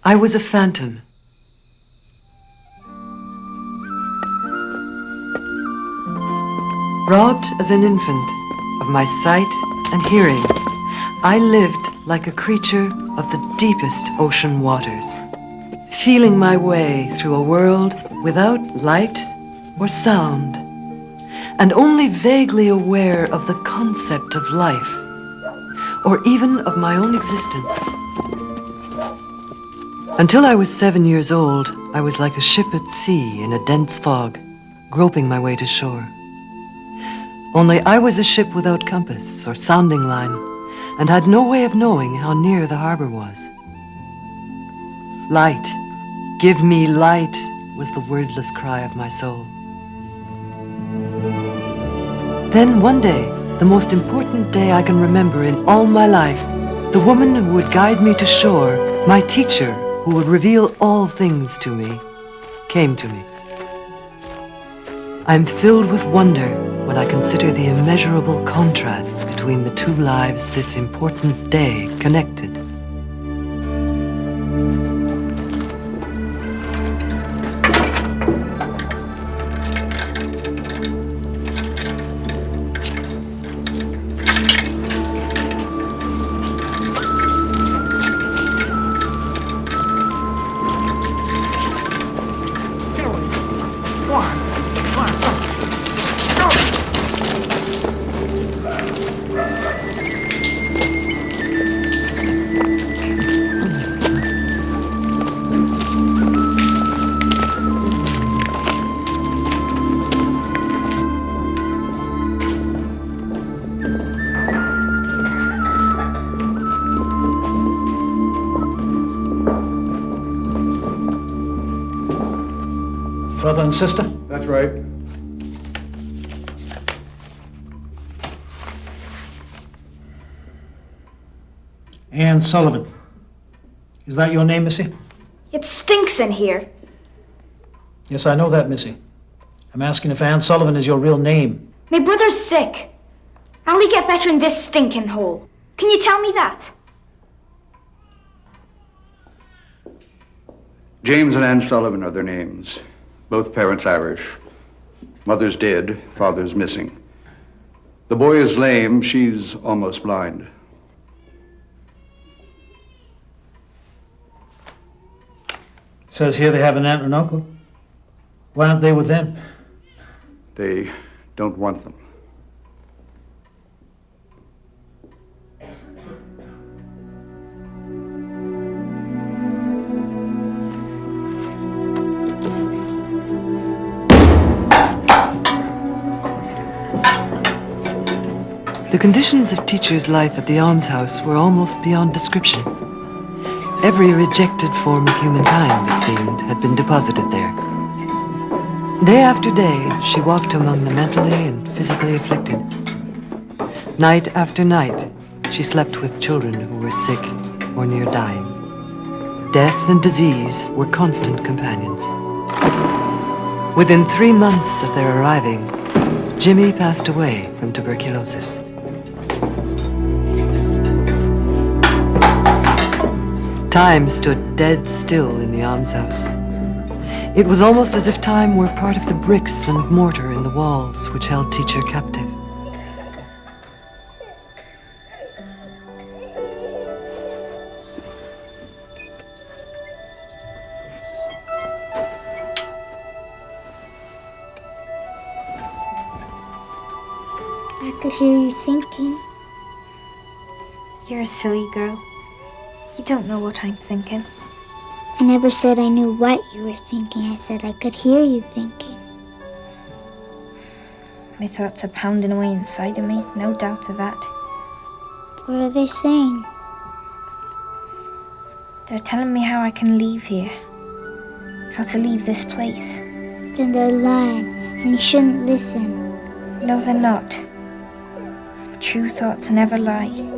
I was a phantom. Robbed as an infant of my sight and hearing, I lived like a creature of the deepest ocean waters, feeling my way through a world without light or sound, and only vaguely aware of the concept of life, or even of my own existence. Until I was 7 years old, I was like a ship at sea in a dense fog, groping my way to shore. Only I was a ship without compass or sounding line, and had no way of knowing how near the harbor was. Light, give me light, was the wordless cry of my soul. Then one day, the most important day I can remember in all my life, the woman who would guide me to shore, my teacher who would reveal all things to me, came to me. I'm filled with wonder when I consider the immeasurable contrast between the two lives this important day connected. Brother and sister? That's right. Anne Sullivan. Is that your name, Missy? It stinks in here. Yes, I know that, Missy. I'm asking if Anne Sullivan is your real name. My brother's sick. How'll he get better in this stinking hole? Can you tell me that? James and Anne Sullivan are their names. Both parents Irish. Mother's dead, father's missing. The boy is lame, she's almost blind. It says here they have an aunt and uncle. Why aren't they with them? They don't want them. The conditions of teachers' life at the almshouse were almost beyond description. Every rejected form of humankind, it seemed, had been deposited there. Day after day, she walked among the mentally and physically afflicted. Night after night, she slept with children who were sick or near dying. Death and disease were constant companions. Within 3 months of their arriving, Jimmy passed away from tuberculosis. Time stood dead still in the almshouse. It was almost as if time were part of the bricks and mortar in the walls which held teacher captive. I could hear you thinking. You're a silly girl. You don't know what I'm thinking. I never said I knew what you were thinking. I said I could hear you thinking. My thoughts are pounding away inside of me, no doubt of that. What are they saying? They're telling me how I can leave here. How to leave this place. Then they're lying, and you shouldn't listen. No, they're not. True thoughts never lie.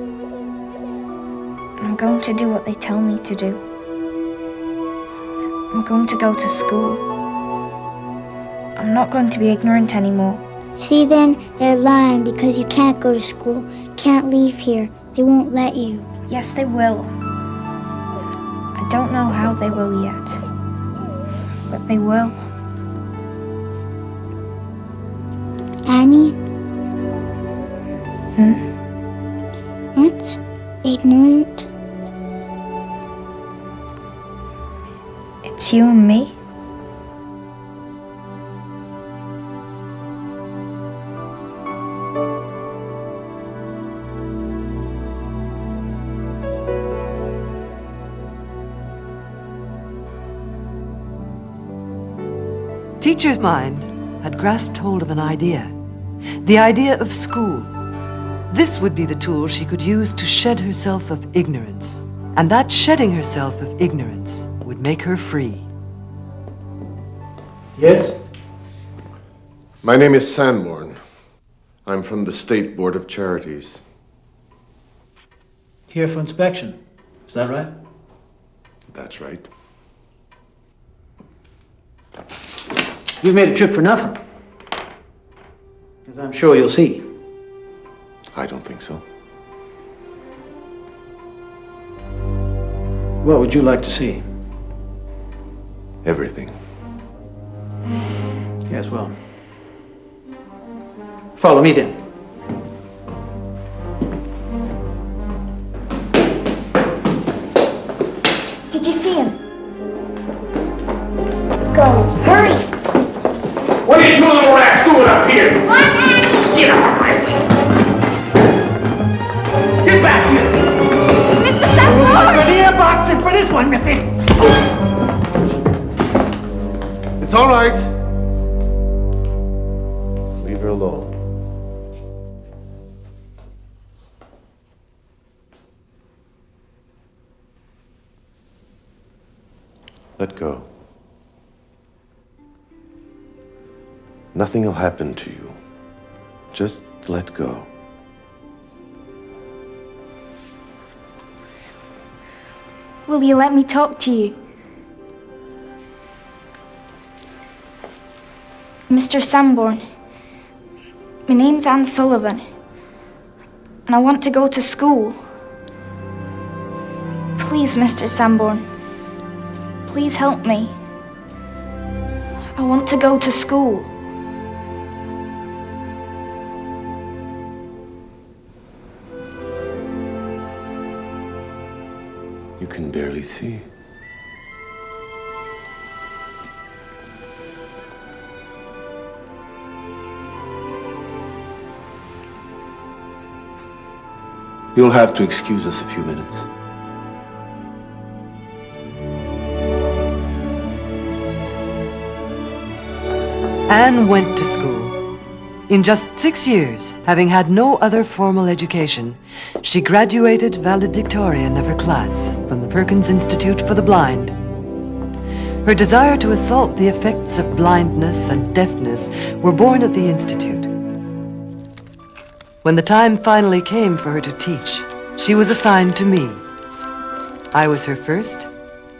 I'm going to do what they tell me to do. I'm going to go to school. I'm not going to be ignorant anymore. See then, they're lying because you can't go to school, can't leave here. They won't let you. Yes, they will. I don't know how they will yet, but they will. Annie? That's ignorant. It's you and me. Teacher's mind had grasped hold of an idea. The idea of school. This would be the tool she could use to shed herself of ignorance. And that shedding herself of ignorance would make her free. Yes? My name is Sanborn. I'm from the State Board of Charities. Here for inspection. Is that right? That's right. You've made a trip for nothing. As I'm sure you'll see. I don't think so. What would you like to see? Everything. Yes, well. Follow me then. Did you see him? Go. Hurry! What are you two little rats doing up here? What, Annie? Get out of my way! Get back here! Mr. Sanborn! An earbox in for this one, Missy! It's all right. Leave her alone. Let go. Nothing will happen to you. Just let go. Will you let me talk to you? Mr. Sanborn, my name's Anne Sullivan, and I want to go to school. Please, Mr. Sanborn, please help me. I want to go to school. You can barely see. You'll have to excuse us a few minutes. Anne went to school. In just 6 years, having had no other formal education, she graduated valedictorian of her class from the Perkins Institute for the Blind. Her desire to assault the effects of blindness and deafness were born at the Institute. When the time finally came for her to teach, she was assigned to me. I was her first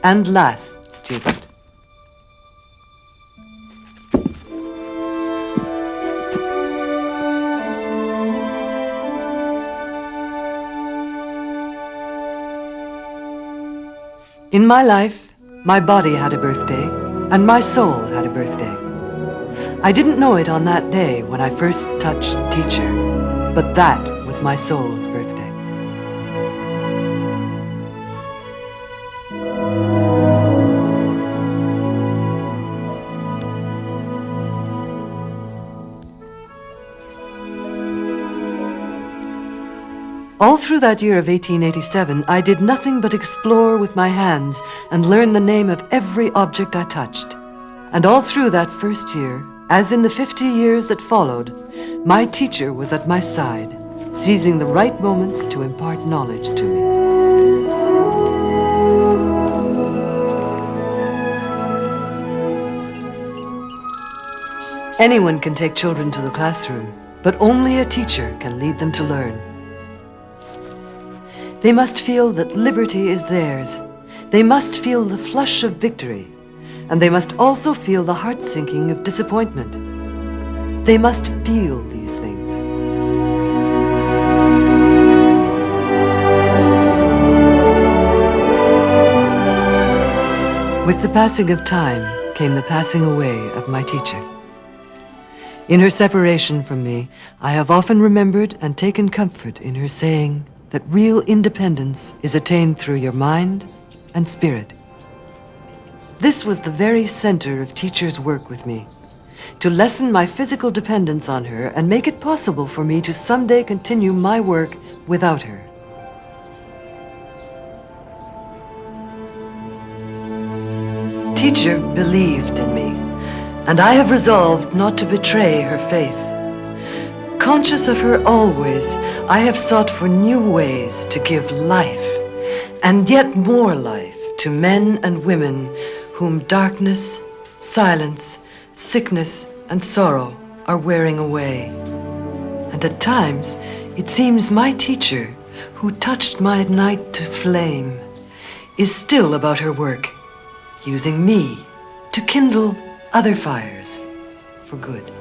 and last student. In my life, my body had a birthday, and my soul had a birthday. I didn't know it on that day when I first touched Teacher, but that was my soul's birthday. All through that year of 1887, I did nothing but explore with my hands and learn the name of every object I touched. And all through that first year, as in the 50 years that followed, my teacher was at my side, seizing the right moments to impart knowledge to me. Anyone can take children to the classroom, but only a teacher can lead them to learn. They must feel that liberty is theirs. They must feel the flush of victory. And they must also feel the heart-sinking of disappointment. They must feel these things. With the passing of time came the passing away of my teacher. In her separation from me, I have often remembered and taken comfort in her saying that real independence is attained through your mind and spirit. This was the very center of teacher's work with me, to lessen my physical dependence on her and make it possible for me to someday continue my work without her. Teacher believed in me, and I have resolved not to betray her faith. Conscious of her always, I have sought for new ways to give life, and yet more life, to men and women whom darkness, silence, sickness, and sorrow are wearing away. And at times, it seems my teacher, who touched my night to flame, is still about her work, using me to kindle other fires for good.